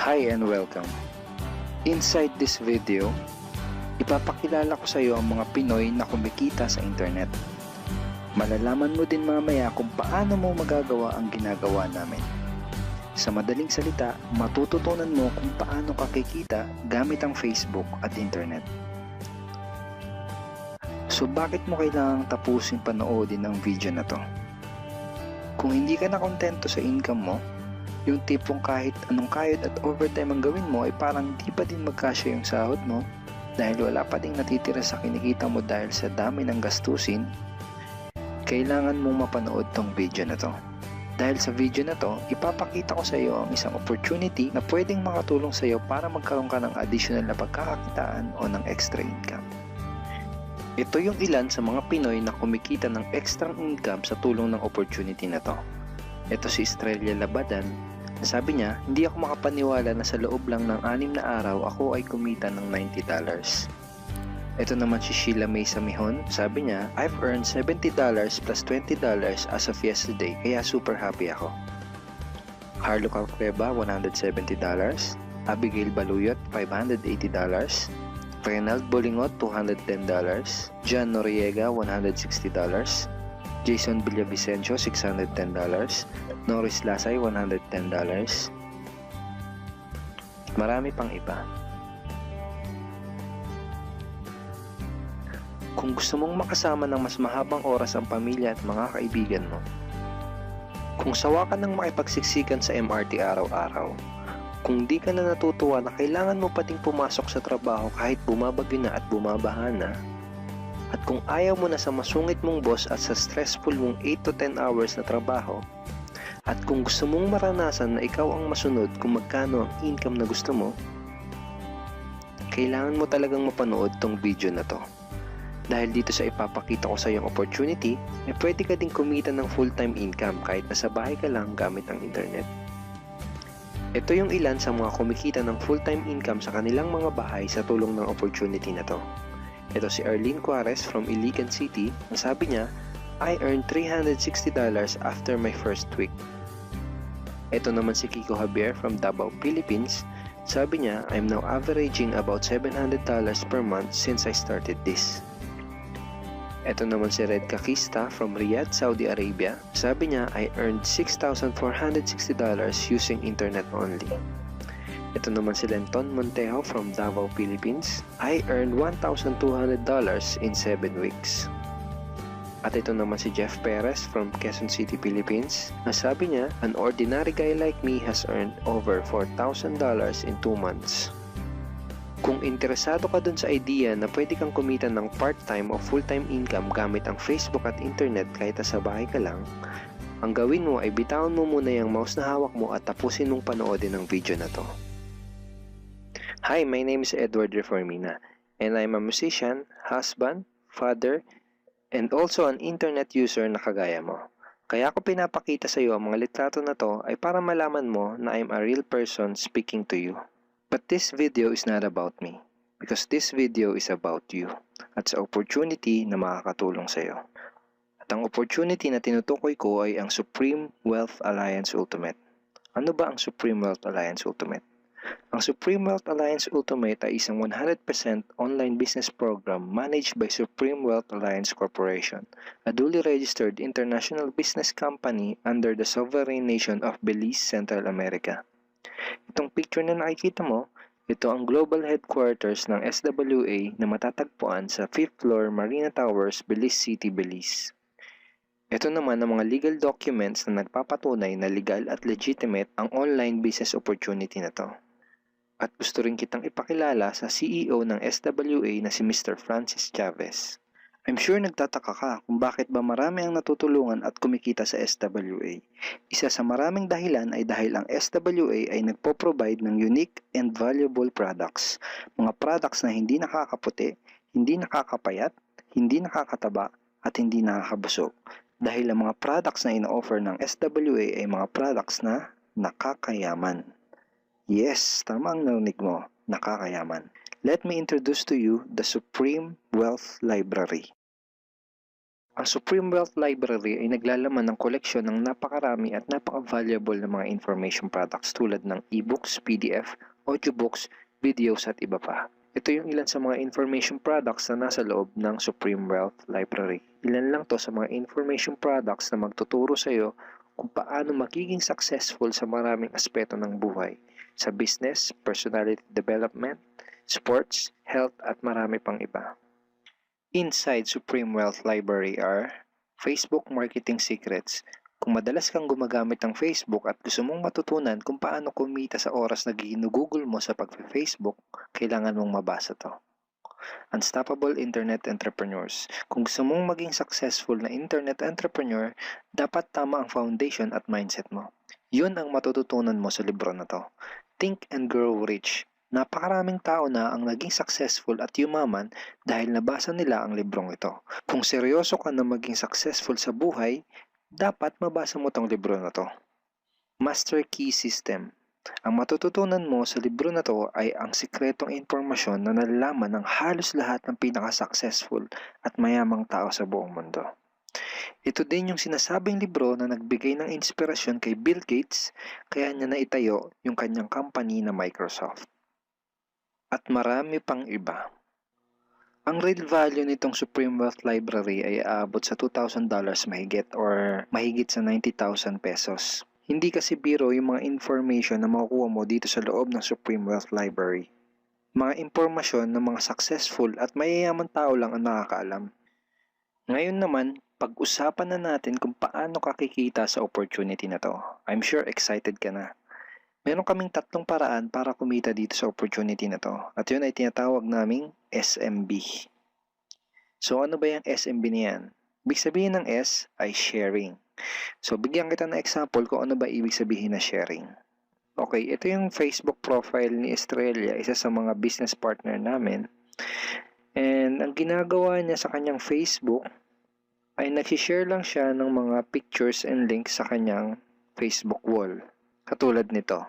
Hi and welcome. Inside this video, ipapakilala ko sa iyo ang mga Pinoy na kumikita sa internet. Malalaman mo din mamaya kung paano mo magagawa ang ginagawa namin. Sa madaling salita, matututunan mo kung paano ka kikita gamit ang Facebook at internet. So bakit mo kailangang tapusin panoodin ang video na to? Kung hindi ka na kontento sa income mo, yung tipong kahit anong kayod at overtime ang gawin mo ay parang di pa din magkasya yung sahod mo dahil wala pa ding natitira sa kinikita mo dahil sa dami ng gastusin, kailangan mong mapanood tong video na to. Dahil sa video na to, ipapakita ko sa iyo ang isang opportunity na pwedeng makatulong sa iyo para magkaroon ka ng additional na pagkakakitaan o ng extra income. Ito yung ilan sa mga Pinoy na kumikita ng extra income sa tulong ng opportunity na to. Ito si Estrella Labadan. Sabi niya, hindi ako makapaniwala na sa loob lang ng 6 na araw ako ay kumita ng $90. Ito naman si Sheila May Samihon. Sabi niya, I've earned $70 plus $20 as of yesterday kaya super happy ako. Harlo Calcreba, $170. Abigail Baluyot, $580. Reynald Bolingot, $210. John Noriega, $160. Jason Villavicencio, $610. Norris Lasay, $110. Marami pang iba. Kung gusto mong makasama ng mas mahabang oras ang pamilya at mga kaibigan mo, kung sawa ka ng makipagsiksikan sa MRT araw-araw, kung di ka na natutuwa na kailangan mo pating pumasok sa trabaho kahit bumabagyo na at bumabaha na, at kung ayaw mo na sa masungit mong boss at sa stressful mong 8 to 10 hours na trabaho, at kung gusto mong maranasan na ikaw ang masunod kung magkano ang income na gusto mo, kailangan mo talagang mapanood tong video na to. Dahil dito sa ipapakita ko sa iyong opportunity, pwede ka ding kumita ng full-time income kahit nasa bahay ka lang gamit ang internet. Ito yung ilan sa mga kumikita ng full-time income sa kanilang mga bahay sa tulong ng opportunity na to. Ito si Arlene Cuarez from Iligan City. Sabi niya, I earned $360 after my first week. Ito naman si Kiko Javier from Davao, Philippines. Sabi niya, I'm now averaging about $700 per month since I started this. Ito naman si Red Kakista from Riyadh, Saudi Arabia. Sabi niya, I earned $6,460 using internet only. Ito naman si Lenton Montejo from Davao, Philippines. I earned $1,200 in 7 weeks. At ito naman si Jeff Perez from Quezon City, Philippines. Sabi niya, an ordinary guy like me has earned over $4,000 in 2 months. Kung interesado ka dun sa idea na pwede kang kumita ng part-time o full-time income gamit ang Facebook at internet kahit sa bahay ka lang, ang gawin mo ay bitawan mo muna yung mouse na hawak mo at tapusin mong panoodin ang video na to. Hi, my name is Edward Reformina and I'm a musician, husband, father, and also an internet user na kagaya mo. Kaya ako pinapakita sa iyo ang mga litrato na to ay para malaman mo na I'm a real person speaking to you. But this video is not about me because this video is about you at sa opportunity na makakatulong sa iyo. At ang opportunity na tinutukoy ko ay ang Supreme Wealth Alliance Ultimate. Ano ba ang Supreme Wealth Alliance Ultimate? Ang Supreme Wealth Alliance Ultimate ay isang 100% online business program managed by Supreme Wealth Alliance Corporation, a duly registered international business company under the sovereign nation of Belize, Central America. Itong picture na nakikita mo, ito ang global headquarters ng SWA na matatagpuan sa 5th floor Marina Towers, Belize City, Belize. Ito naman ang mga legal documents na nagpapatunay na legal at legitimate ang online business opportunity na to. At gusto rin kitang ipakilala sa CEO ng SWA na si Mr. Francis Chavez. I'm sure nagtataka ka kung bakit ba marami ang natutulungan at kumikita sa SWA. Isa sa maraming dahilan ay dahil ang SWA ay nagpo-provide ng unique and valuable products. Mga products na hindi nakakaputi, hindi nakakapayat, hindi nakakataba, at hindi nakakabusog. Dahil ang mga products na ino-offer ng SWA ay mga products na nakakayaman. Yes, tama ang narinig mo, nakakayaman. Let me introduce to you the Supreme Wealth Library. Ang Supreme Wealth Library ay naglalaman ng koleksyon ng napakarami at napaka-valuable na mga information products tulad ng e-books, PDF, audiobooks, videos at iba pa. Ito yung ilan sa mga information products na nasa loob ng Supreme Wealth Library. Ilan lang to sa mga information products na magtuturo sa iyo kung paano magiging successful sa maraming aspeto ng buhay, sa business, personality development, sports, health at marami pang iba. Inside Supreme Wealth Library are Facebook Marketing Secrets. Kung madalas kang gumagamit ng Facebook at gusto mong matutunan kung paano kumita sa oras na ginugugol mo sa pag-Facebook, kailangan mong mabasa to. Unstoppable Internet Entrepreneurs. Kung gusto mong maging successful na internet entrepreneur, dapat tama ang foundation at mindset mo. Yun ang matututunan mo sa libro na to. Think and Grow Rich. Napakaraming tao na ang naging successful at yumaman dahil nabasa nila ang librong ito. Kung seryoso ka na maging successful sa buhay, dapat mabasa mo tong libro na to. Master Key System. Ang matututunan mo sa libro na to ay ang sikretong impormasyon na nalalaman ng halos lahat ng pinaka-successful at mayamang tao sa buong mundo. Ito din yung sinasabing libro na nagbigay ng inspirasyon kay Bill Gates kaya niya naitayo yung kanyang company na Microsoft. At marami pang iba. Ang real value nitong Supreme Wealth Library ay aabot sa $2,000 mahigit or mahigit sa 90,000 pesos. Hindi kasi biro yung mga information na makukuha mo dito sa loob ng Supreme Wealth Library. Mga impormasyon ng mga successful at mayayaman tao lang ang nakakaalam. Ngayon naman, pag-usapan na natin kung paano ka kikita sa opportunity na to. I'm sure excited ka na. Meron kaming 3 paraan para kumita dito sa opportunity na to. At yun ay tinatawag naming SMB. So ano ba yung SMB niyan? Ibig sabihin ng S ay sharing. So bigyan kita ng example kung ano ba ibig sabihin na sharing. Okay, ito yung Facebook profile ni Estrella, isa sa mga business partner namin. And ang ginagawa niya sa kanyang Facebook ay nag-share lang siya ng mga pictures and links sa kanyang Facebook wall. Katulad nito.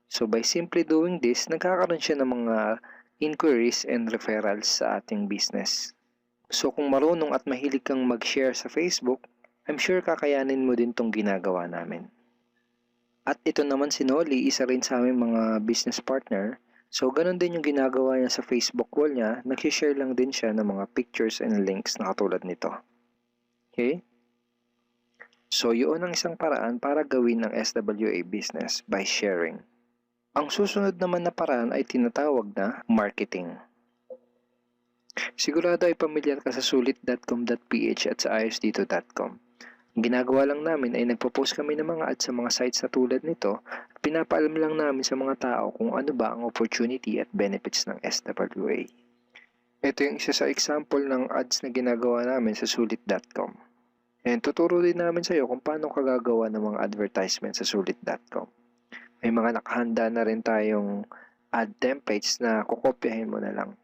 So by simply doing this, nagkakaroon siya ng mga inquiries and referrals sa ating business. So kung marunong at mahilig kang mag-share sa Facebook, I'm sure kakayanin mo din tong ginagawa namin. At ito naman si Nolly, isa rin sa aming mga business partner. So ganun din yung ginagawa niya sa Facebook wall niya, nag-share lang din siya ng mga pictures and links na katulad nito. Okay? So yun ang isang paraan para gawin ng SWA business by sharing. Ang susunod naman na paraan ay tinatawag na marketing. Sigurado ay pamilyar ka sa sulit.com.ph at sa ayosdito.com. Ang ginagawa lang namin ay nagpo-post kami ng mga ads sa mga sites na tulad nito at pinapaalam lang namin sa mga tao kung ano ba ang opportunity at benefits ng SWA. Ito yung isa sa example ng ads na ginagawa namin sa sulit.com. And tuturo din namin sa iyo kung paano ka gagawa ng mga advertisement sa sulit.com. May mga nakahanda na rin tayong ad templates na kukopyahin mo na lang.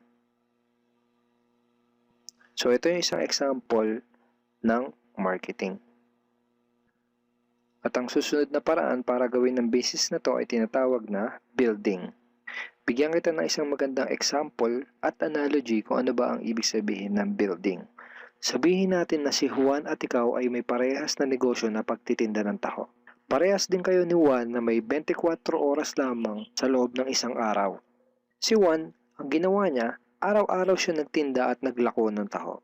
So ito yung isang example ng marketing. At ang susunod na paraan para gawin ng business na to ay tinatawag na building. Bigyan kita ng isang magandang example at analogy kung ano ba ang ibig sabihin ng building. Sabihin natin na si Juan at ikaw ay may parehas na negosyo na pagtitinda ng taho. Parehas din kayo ni Juan na may 24 oras lamang sa loob ng isang araw. Si Juan, ang ginawa niya, araw-araw siya nagtinda at naglako ng taho.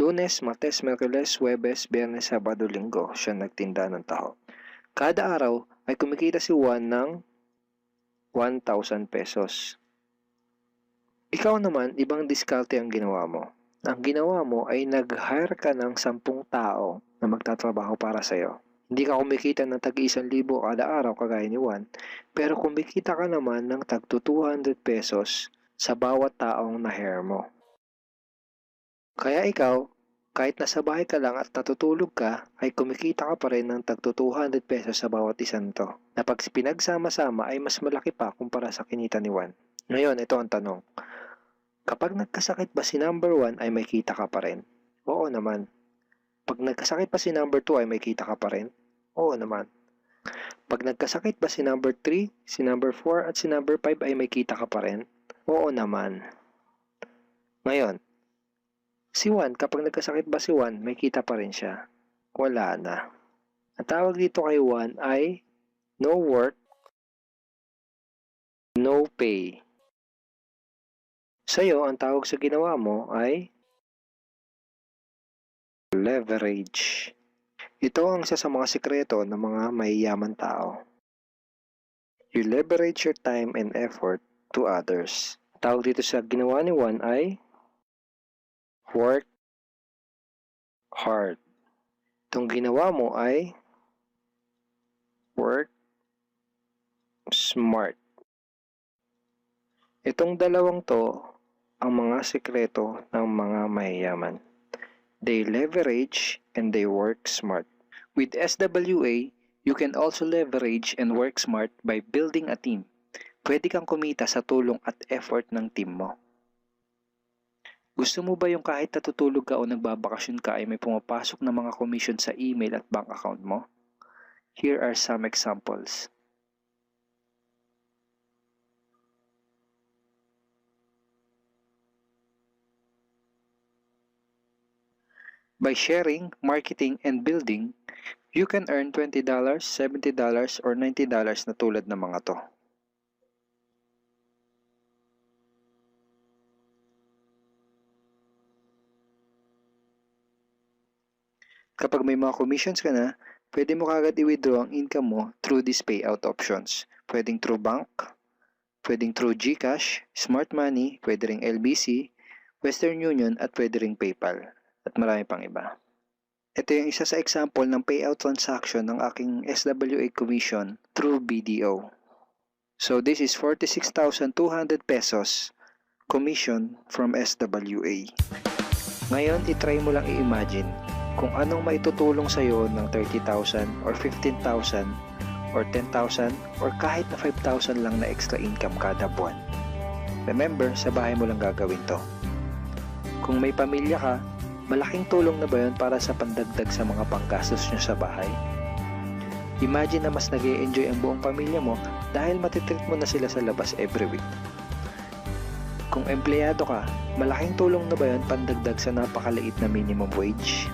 Lunes, Martes, Miyerkules, Huwebes, Biyernes, Sabado, Linggo siya nagtinda ng taho. Kada araw ay kumikita si Juan ng 1,000 pesos. Ikaw naman, ibang diskarte ang ginawa mo. Ang ginawa mo ay nag-hire ka ng 10 tao na magtatrabaho para sa'yo. Hindi ka kumikita ng tag-1,000 kada araw kagaya ni Juan, pero kumikita ka naman ng tag 200 pesos sa bawat taong na-hire mo. Kaya ikaw, kahit nasa bahay ka lang at natutulog ka, ay kumikita ka pa rin ng tag 200 pesos sa bawat isang to, na pag pinagsama-sama ay mas malaki pa kumpara sa kinita ni Juan. Ngayon, ito ang tanong. Kapag nagkasakit ba si number 1 ay may kita ka pa rin? Oo naman. Pag nagkasakit pa si number 2 ay may kita ka pa rin? Oo naman. Pag nagkasakit ba si number 3, si number 4 at si number 5 ay may kita ka pa rin? Oo naman. Ngayon, Si Juan, kapag nagkasakit ba si Juan, may kita pa rin siya? Wala na. Ang tawag dito kay Juan ay no work, no pay. Sa'yo, ang tawag sa ginawa mo ay leverage. Ito ang isa sa mga sikreto ng mga mayayaman tao. You leverage your time and effort to others. Tawag dito sa ginawa ni Juan ay work hard. Itong ginawa mo ay work smart. Itong dalawang to ang mga sikreto ng mga mayayaman. They leverage and they work smart. With SWA, you can also leverage and work smart by building a team. Pwede kang kumita sa tulong at effort ng team mo. Gusto mo ba yung kahit natutulog ka o nagbabakasyon ka ay may pumapasok na mga commission sa email at bank account mo? Here are some examples. By sharing, marketing, and building, you can earn $20, $70, or $90 na tulad ng mga to. Kapag may mga commissions ka na, pwede mo kagad i-withdraw ang income mo through these payout options. Pwedeng through bank, pwedeng through GCash, Smart Money, pwede ring LBC, Western Union, at pwede ring PayPal. At marami pang iba. Ito yung isa sa example ng payout transaction ng aking SWA commission through BDO. So this is 46,200 pesos commission from SWA. Ngayon, itry mo lang i-imagine kung anong maitutulong sa'yo ng 30,000 or 15,000 or 10,000 or kahit na 5,000 lang na extra income kada buwan. Remember, sa bahay mo lang gagawin to. Kung may pamilya ka, malaking tulong na ba yun para sa pandagdag sa mga panggastos nyo sa bahay? Imagine na mas nag-e-enjoy ang buong pamilya mo dahil matitreat mo na sila sa labas every week. Kung empleyado ka, malaking tulong na ba yun pandagdag sa napakaliit na minimum wage?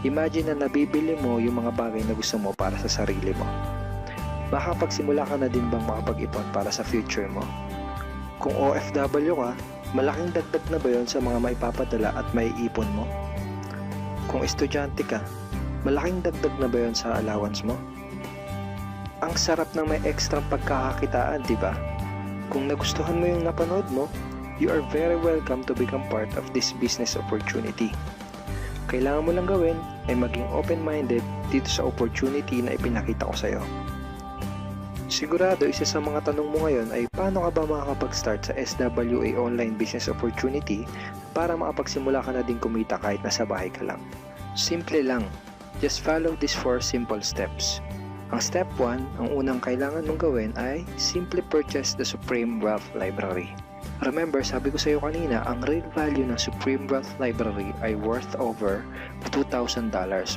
Imagine na nabibili mo yung mga bagay na gusto mo para sa sarili mo. Makapagsimula ka na din bang makapag-ipon para sa future mo? Kung OFW ka, malaking dagdag na ba yun sa mga maipapadala at maiipon mo? Kung estudyante ka, malaking dagdag na ba yun sa allowance mo? Ang sarap ng may extra pagkakakitaan, di ba? Kung nagustuhan mo yung napanood mo, you are very welcome to become part of this business opportunity. Kailangan mo lang gawin ay maging open-minded dito sa opportunity na ipinakita ko sa'yo. Sigurado isa sa mga tanong mo ngayon ay paano ka ba makakapag-start sa SWA online business opportunity para makapagsimula ka na din kumita kahit nasa bahay ka lang. Simple lang. Just follow these 4 simple steps. Ang step 1, ang unang kailangan mong gawin ay simply purchase the Supreme Wealth Library. Remember, sabi ko sa iyo kanina, ang real value ng Supreme Wealth Library ay worth over $2,000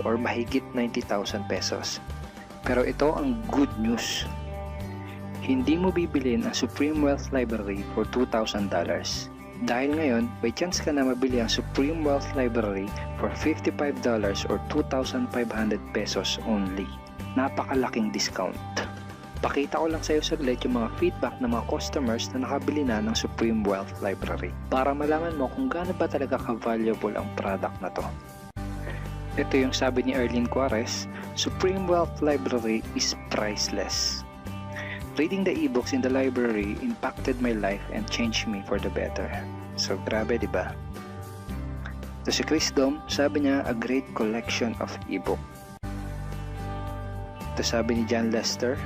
or mahigit 90,000 pesos. Pero ito ang good news. Hindi mo bibilin ang Supreme Wealth Library for $2,000. Dahil ngayon, may chance ka na mabili ang Supreme Wealth Library for $55 or 2,500 pesos only. Napakalaking discount. Pakita ko lang sa iyo saglit yung mga feedback ng mga customers na nakabili na ng Supreme Wealth Library para malaman mo kung gaano ba talaga ka-valuable ang product na to. Ito yung sabi ni Erlyn Juarez, Supreme Wealth Library is priceless. Reading the ebooks in the library impacted my life and changed me for the better. So grabe, di ba? Ito si Chris Dom, sabi niya, a great collection of ebook. Ito sabi ni John Lester,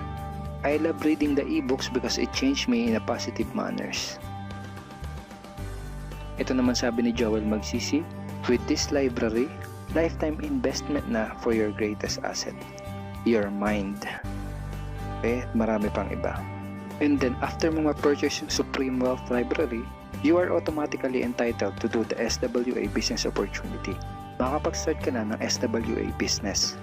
I love reading the ebooks because it changed me in a positive manners. Ito naman sabi ni Joel Magsisi, with this library, lifetime investment na for your greatest asset, your mind. Marami pang iba. And then after mo ma-purchase yung Supreme Wealth Library, you are automatically entitled to do the SWA business opportunity. Makakapag-start ka na ng SWA business.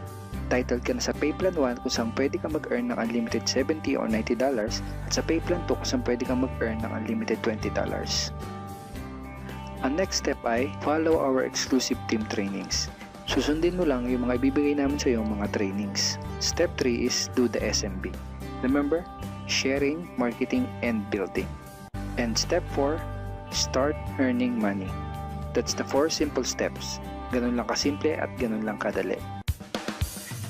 Titled ka na sa Payplan 1 kung saan pwede ka mag-earn ng unlimited $70 or $90 at sa Payplan 2 kung saan pwede ka mag-earn ng unlimited $20. Ang next step ay follow our exclusive team trainings. Susundin mo lang yung mga ibibigay namin sa iyo mga trainings. Step 3 is do the SMB. Remember, sharing, marketing, and building. And step 4, start earning money. That's the 4 simple steps. Ganun lang kasimple at ganun lang kadali.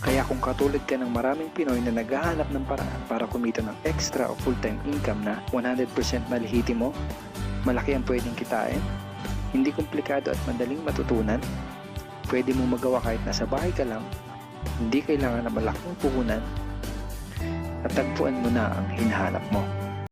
Kaya kung katulad ka ng maraming Pinoy na naghahanap ng paraan para kumita ng extra o full-time income na 100% malihiti mo, malaki ang pwedeng kitain, hindi komplikado at madaling matutunan, pwede mong magawa kahit nasa bahay ka lang, hindi kailangan na malaking puhunan, at tagpuan mo na ang hinahanap mo.